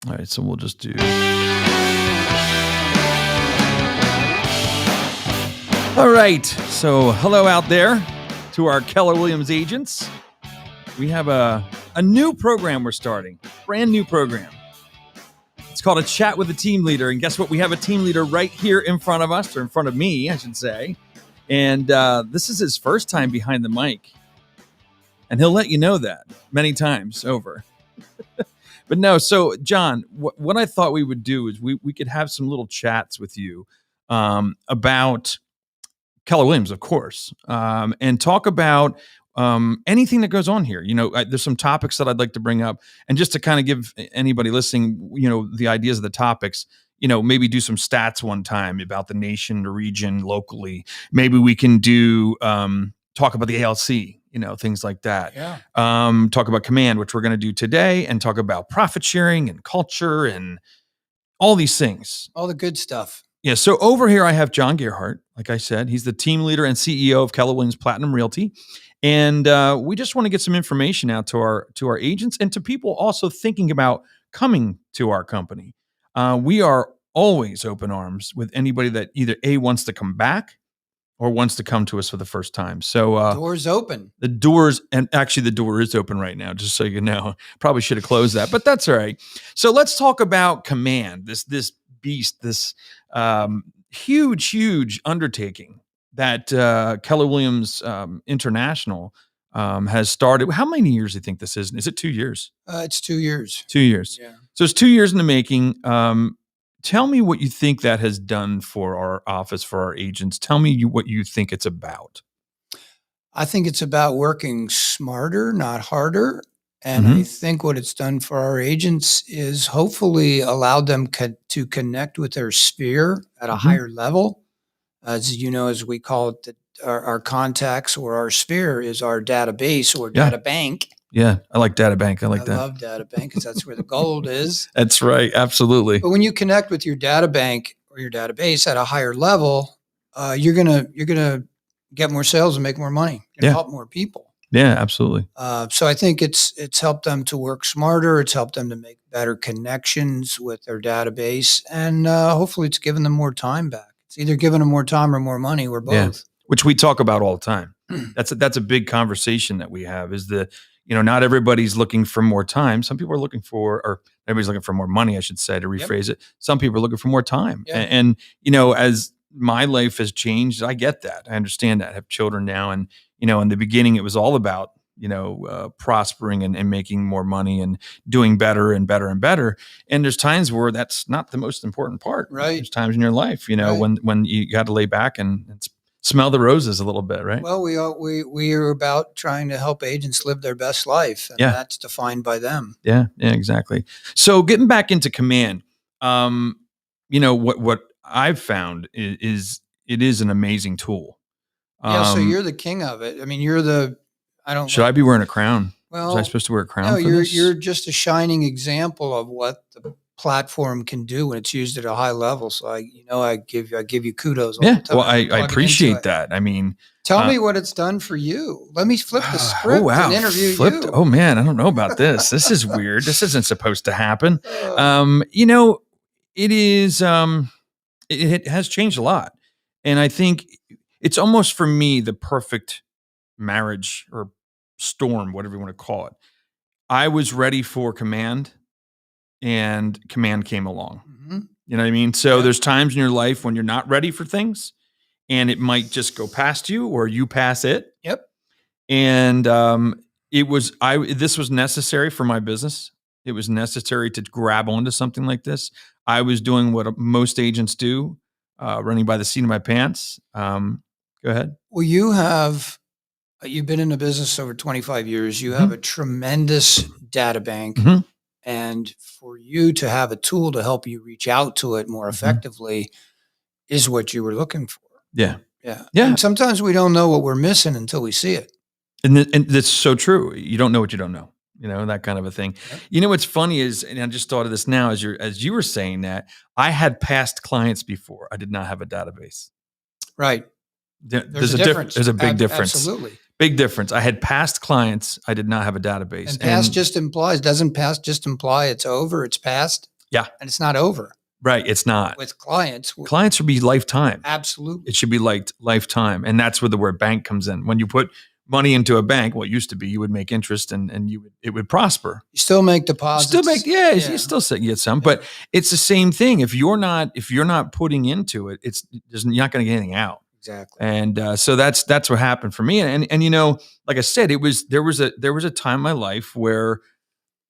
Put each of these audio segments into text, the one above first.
All right, so we'll just do. All right, so hello out there to our Keller Williams agents. We have a new program we're starting, brand new program. It's called A Chat with a Team Leader, and guess what? We have a team leader right here in front of us, or in front of me, I should say. And this is his first time behind the mic. And he'll let you know that many times over. But no, so John, what I thought we would do is we could have some little chats with you about Keller Williams, of course, and talk about anything that goes on here. You know, there's some topics that I'd like to bring up, and just to kind of give anybody listening, you know, the ideas of the topics. You know, maybe do some stats one time about the nation, the region, locally. Maybe we can do talk about the ALC. You know, things like that. Yeah. Talk about command, which we're going to do today, and talk about profit sharing and culture and all these things. All the good stuff. Yeah. So over here, I have Jon Gerhart. Like I said, he's the team leader and CEO of Keller Williams Platinum Realty. And we just want to get some information out to our agents and to people also thinking about coming to our company. We are always open arms with anybody that either A, wants to come back, or wants to come to us for the first time. So doors open. The doors, and actually the door is open right now, just so you know. Probably should have closed that, but that's all right. So let's talk about command, this beast, this huge undertaking that Keller Williams International has started. How many years do you think this is? Is it 2 years? It's 2 years. 2 years. Yeah. So it's 2 years in the making. Tell me what you think that has done for our office, for our agents. Tell me what you think it's about. I think it's about working smarter, not harder. And I think what it's done for our agents is hopefully allowed them to connect with their sphere at a higher level. As you know, as we call it, our contacts or our sphere is our database or data bank. Yeah, I like data bank. I like that. I love data bank because that's where the gold is. That's right. Absolutely. But when you connect with your data bank or your database at a higher level, you're gonna get more sales and make more money. Help more people. Yeah, absolutely. So I think it's helped them to work smarter. It's helped them to make better connections with their database, and hopefully it's given them more time back. It's either giving them more time or more money, or both. Yeah. Which we talk about all the time. That's a big conversation that we have. Is not everybody's looking for more time. Some people are looking for, or everybody's looking for more money, I should say, to rephrase it. Some people are looking for more time. Yeah. And as my life has changed, I get that. I understand that. I have children now. And, in the beginning, it was all about, prospering and making more money and doing better and better and better. And there's times where that's not the most important part. Right. There's times in your life, when you got to lay back and smell the roses a little bit, right? Well, we are about trying to help agents live their best life, and that's defined by them. Yeah, exactly. So getting back into command, what I've found is it is an amazing tool. So you're the king of it. I mean, Should I be wearing a crown? Well, was I supposed to wear a crown? No, for you're just a shining example of what the platform can do when it's used at a high level. So I give you kudos. All the time. Well, I appreciate that. I mean, tell me what it's done for you. Let me flip the script and interview you. Oh man, I don't know about this. This is weird. This isn't supposed to happen. It is. It has changed a lot, and I think it's almost for me the perfect marriage or storm, whatever you want to call it. I was ready for command, and command came along. You know what I mean? So there's times in your life when you're not ready for things, and it might just go past you or you pass it. Yep. And this was necessary for my business. It was necessary to grab onto something like this. I was doing what most agents do, running by the seat of my pants. Go ahead. Well, you've been in the business over 25 years. You have a tremendous data bank. And for you to have a tool to help you reach out to it more effectively is what you were looking for. Yeah. And sometimes we don't know what we're missing until we see it. And that's so true. You don't know what you don't know. That kind of a thing. Yep. What's funny is, and I just thought of this now as you were saying that, I had past clients before. I did not have a database. Right. There's a difference. There's a big difference. Absolutely. Big difference. I had past clients. I did not have a database. And past just implies, doesn't past just imply it's over, it's past? Yeah. And it's not over. Right. It's not. With clients. Clients should be lifetime. Absolutely. It should be like lifetime. And that's where the word bank comes in. When you put money into a bank, what used to be, you would make interest and it would prosper. You still make deposits. You still get some, but it's the same thing. If you're not putting into it, you're not going to get anything out. Exactly. And so that's what happened for me. And like I said, there was a time in my life where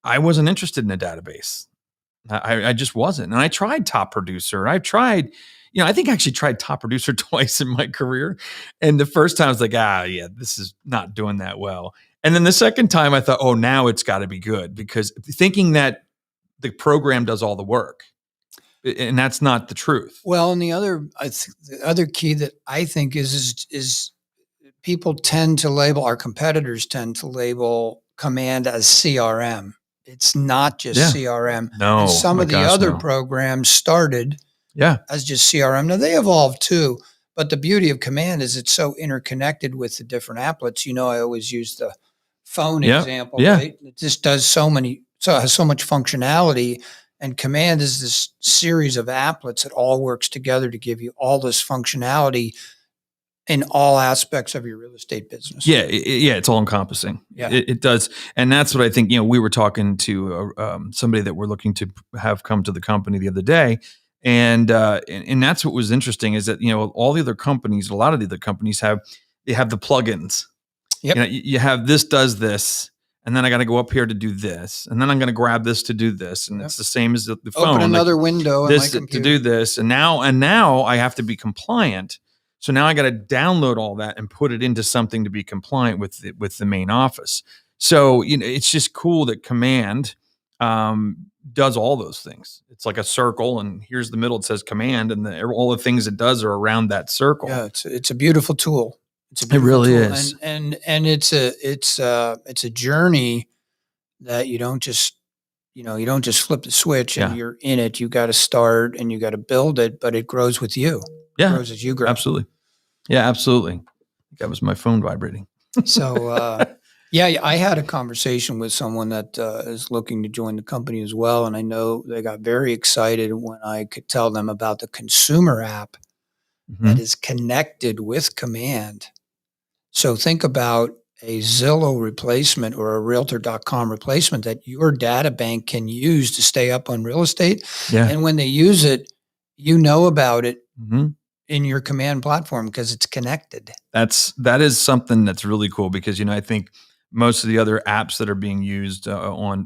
I wasn't interested in a database. I just wasn't. And I tried Top Producer. I tried, I think I actually tried Top Producer twice in my career. And the first time I was like, this is not doing that well. And then the second time I thought, oh, now it's got to be good, because thinking that the program does all the work. And that's not the truth. Well, and the other key that I think is people tend to label, our competitors tend to label Command as CRM. It's not just CRM. No. And some of the other programs started as just CRM. Now they evolved too, but the beauty of Command is it's so interconnected with the different applets. I always use the phone example, right? It just does has so much functionality. And Command is this series of applets that all works together to give you all this functionality in all aspects of your real estate business. Yeah, it's all encompassing. Yeah, it does, and that's what I think. We were talking to somebody that we're looking to have come to the company the other day, and that's what was interesting is that all the other companies, a lot of the other companies have the plugins. Yep. You have this does this. And then I got to go up here to do this, and then I'm going to grab this to do this, and it's the same as the phone. Open another window in my computer to do this, and now I have to be compliant. So now I got to download all that and put it into something to be compliant with the main office. So it's just cool that Command does all those things. It's like a circle, and here's the middle. It says Command, and all the things it does are around that circle. Yeah, it's a beautiful tool. It really is, and it's a journey that you don't just flip the switch and you're in it. You got to start and you got to build it, but it grows with you. Yeah, it grows as you grow. Absolutely. Yeah, absolutely. That was my phone vibrating. So, I had a conversation with someone that is looking to join the company as well, and I know they got very excited when I could tell them about the consumer app that is connected with Command. So think about a Zillow replacement or a Realtor.com replacement that your data bank can use to stay up on real estate. Yeah. And when they use it, about it in your Command platform because it's connected. That is something that's really cool because, I think most of the other apps that are being used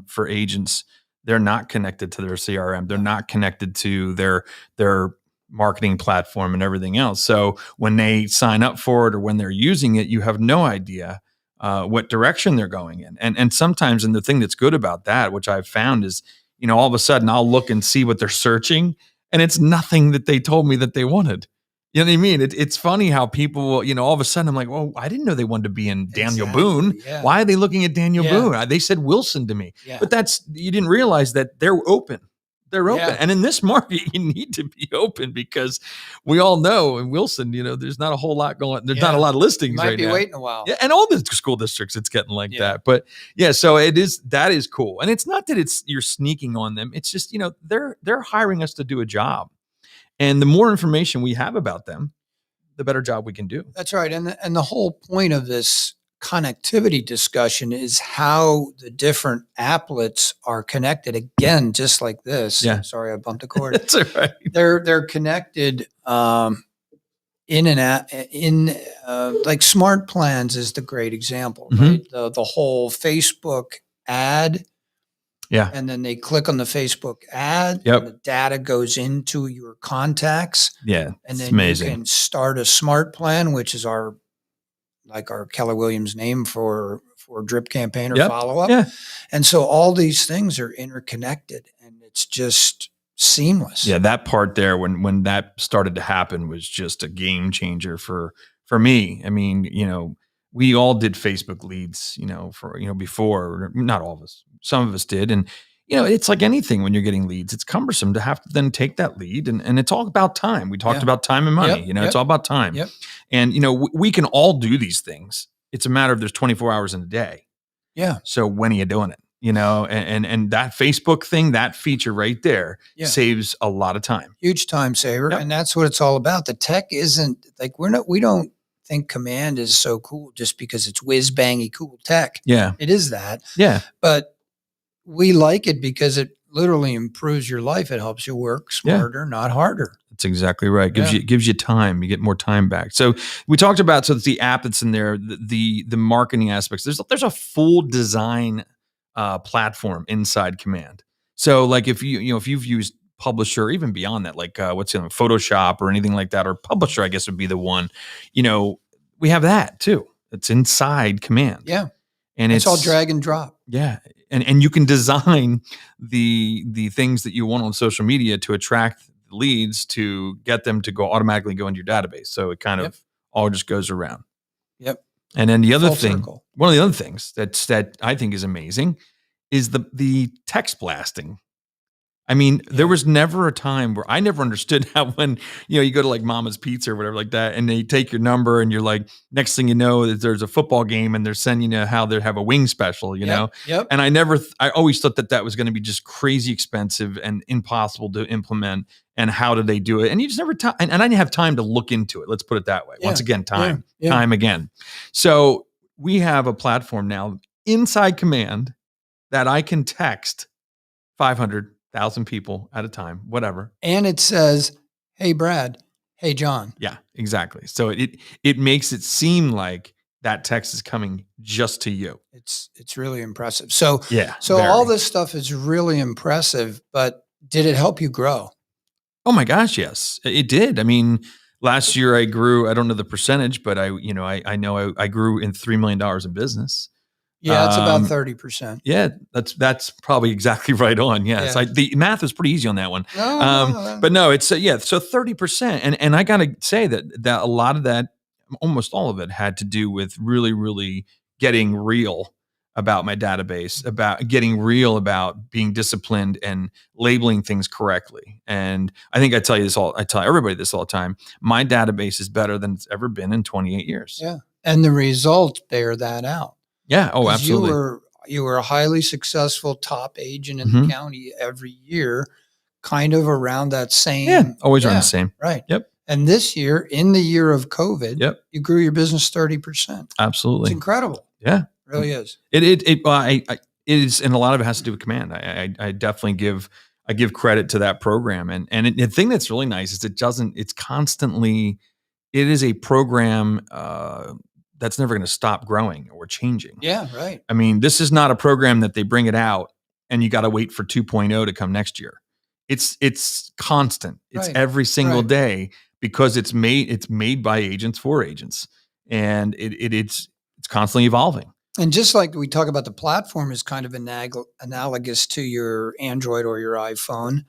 for agents, they're not connected to their CRM. They're not connected to their marketing platform and everything else. So when they sign up for it or when they're using it, you have no idea what direction they're going in. And sometimes, and the thing that's good about that, which I've found is, all of a sudden I'll look and see what they're searching and it's nothing that they told me that they wanted. You know what I mean? It's funny how people will, all of a sudden I'm like, well, I didn't know they wanted to be in Daniel Boone. Yeah. Why are they looking at Daniel Boone? They said Wilson to me, but you didn't realize that they're open. They're open. Yeah. And in this market, you need to be open because we all know in Wilson, there's not a whole lot going. There's not a lot of listings right now. Might be waiting a while. Yeah, and all the school districts, it's getting like that. But so that is cool. And it's not that you're sneaking on them. It's just, they're hiring us to do a job. And the more information we have about them, the better job we can do. That's right. And the whole point of this connectivity discussion is how the different applets are connected. Again, just like this. Yeah. Sorry, I bumped a cord. That's all right. They're connected like Smart Plans is the great example, right? The whole Facebook ad. Yeah. And then they click on the Facebook ad. Yep. And the data goes into your contacts. Yeah. And then amazing. You can start a Smart Plan, which is our Keller Williams name for drip campaign or follow-up. Yeah. And so all these things are interconnected and it's just seamless. Yeah, that part there when that started to happen was just a game changer for me. I mean, we all did Facebook leads, before, not all of us, some of us did. And, it's like anything when you're getting leads, it's cumbersome to have to then take that lead. And it's all about time. We talked about time and money, it's all about time. Yep. And, we can all do these things. It's a matter of there's 24 hours in a day. Yeah. So when are you doing it? And that Facebook thing, that feature right there saves a lot of time. Huge time saver. Yep. And that's what it's all about. The tech isn't like, we don't think Command is so cool just because it's whiz bangy cool tech. Yeah. It is that. Yeah. But we like it because it literally improves your life. It helps you work smarter, not harder. That's exactly right. Gives you time. You get more time back. So we talked about the app that's in there, the marketing aspects. There's a full design platform inside Command. So like if you've used Publisher, even beyond that, like Photoshop or anything like that, or Publisher, I guess would be the one. We have that too. It's inside Command. Yeah, and it's all drag and drop. Yeah, and you can design the things that you want on social media to attract leads to get them to automatically go into your database. So it kind of all just goes around. Yep. And then the other Full thing, circle. one of the other things that I think is amazing is the text blasting. I mean, there was never a time where I never understood how when, you go to like Mama's Pizza or whatever like that, and they take your number and you're like, next thing you know, there's a football game and they're sending you how they have a wing special, know? Yep. And I always thought that was going to be just crazy expensive and impossible to implement. And how did they do it? And you just never, and I didn't have time to look into it. Let's put it that way. Once again, time again. So we have a platform now inside Command that I can text 500,000 people at a time, whatever. And it says, hey, Brad, hey, John. Yeah, exactly. So it makes it seem like that text is coming just to you. It's really impressive. So very. All this stuff is really impressive, but did it help you grow? Oh my gosh, yes, it did. I mean, last year I grew, I don't know the percentage, but I know I grew in $3 million in business. Yeah, it's about 30%. Yeah, that's probably exactly right on. Yes, the math was pretty easy on that one. But no, it's so 30%, and I gotta say that a lot of that, almost all of it, had to do with really, really getting real about my database, about getting real about being disciplined and labeling things correctly. And I think I tell everybody this all the time. My database is better than it's ever been in 28 years. Yeah, and the results bear that out. Yeah. Oh, absolutely. You were a highly successful top agent in the county every year, kind of around that same. Yeah, always around the same. Right. Yep. And this year, in the year of COVID, you grew your business 30%. Absolutely. It's incredible. Yeah. It really is. It is, and a lot of it has to do with Command. I definitely give credit to that program, and the thing that's really nice is it is a program that's never going to stop growing or changing. Yeah, right. I mean, this is not a program that they bring it out and you got to wait for 2.0 to come next year. It's constant. It's every single day, because it's made by agents for agents, and it's constantly evolving. And just like we talk about, the platform is kind of analogous to your Android or your iPhone.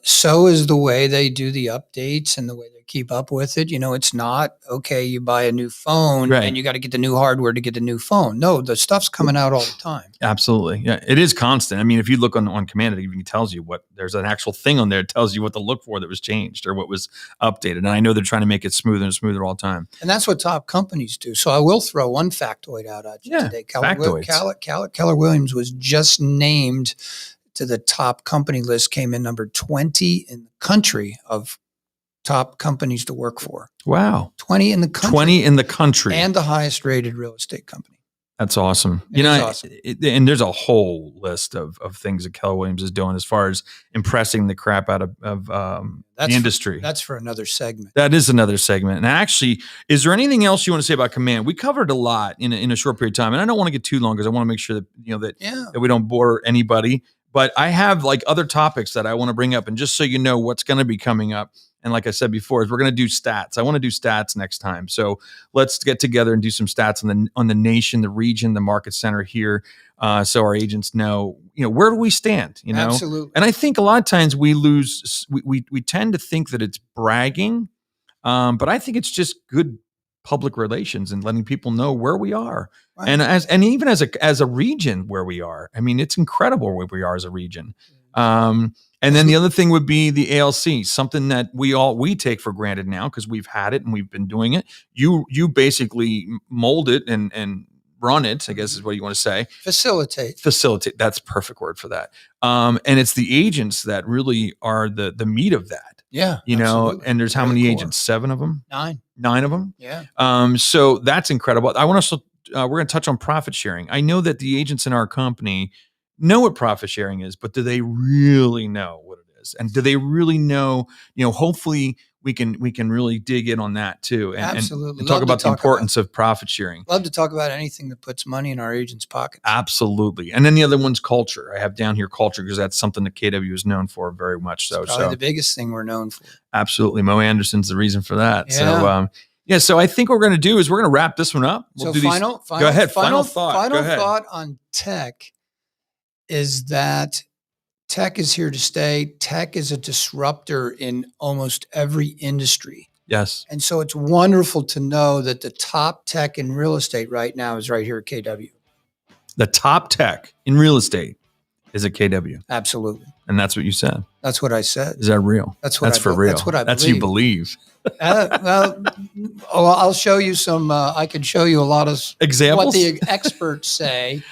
So is the way they do the updates and the way they keep up with it. It's not, okay, you buy a new phone and you got to get the new hardware to get the new phone. No, the stuff's coming out all the time. Absolutely. Yeah, it is constant. I mean, if you look on Command, it even tells you there's an actual thing on there. It tells you what to look for that was changed or what was updated. And I know they're trying to make it smoother and smoother all the time. And that's what top companies do. So I will throw one factoid out at you today. Keller Williams was just named to the top company list, came in number 20 in the country of top companies to work for. Wow. 20 in the country. 20 in the country. And the highest rated real estate company. That's awesome. Awesome. And there's a whole list of things that Keller Williams is doing as far as impressing the crap out of the industry. That's for another segment. That is another segment. And actually, is there anything else you want to say about Command? We covered a lot in a short period of time, and I don't want to get too long because I want to make sure that that we don't bore anybody. But I have like other topics that I want to bring up, and just so you know what's going to be coming up. And like I said before, is we're going to do stats. I want to do stats next time. So let's get together and do some stats on the nation, the region, the market center here, so our agents know, where do we stand? Absolutely. And I think a lot of times we tend to think that it's bragging, but I think it's just good public relations and letting people know where we are, and even as a region where we are. I mean, it's incredible where we are as a region. And then the other thing would be the ALC, something that we take for granted now because we've had it and we've been doing it. You basically mold it and run it, I guess is what you want to say. Facilitate. That's a perfect word for that. And it's the agents that really are the meat of that. Yeah. You absolutely. know, and there's how many agents? 7 of them? 9. 9 of them? Yeah. So that's incredible. I want to we're going to touch on profit sharing. I know that the agents in our company know what profit sharing is, but do they really know what it is? And do they really know, hopefully we can really dig in on that too. And, Absolutely. and talk about the importance of profit sharing. Love to talk about anything that puts money in our agents' pockets. Absolutely. And then the other one's culture. I have down here culture because that's something that KW is known for very much so. It's probably the biggest thing we're known for. Absolutely. Mo Anderson's the reason for that. Yeah. So, so I think what we're going to do is we're going to wrap this one up. We'll do final go ahead. Final thought. Final thought on tech is that tech is here to stay. Tech is a disruptor in almost every industry. Yes. And so it's wonderful to know that the top tech in real estate right now is right here at KW. The top tech in real estate is at KW. Absolutely. And that's what you said. That's what I said. Is that real? That's for real. That's what I believe. That's you believe. I'll show you some. I can show you a lot of examples. What the experts say.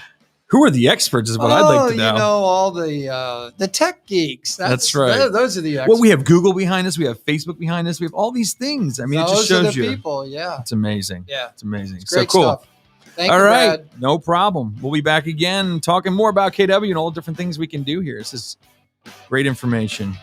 Who are the experts? Is what I'd like to know. All the tech geeks. That's right. Those are the experts. Well, we have Google behind us. We have Facebook behind us. We have all these things. I mean, it just shows you. People. Yeah. It's amazing. Yeah. It's amazing. It's great so cool. Stuff. Thank all you, right. Brad. No problem. We'll be back again talking more about KW and all the different things we can do here. This is great information.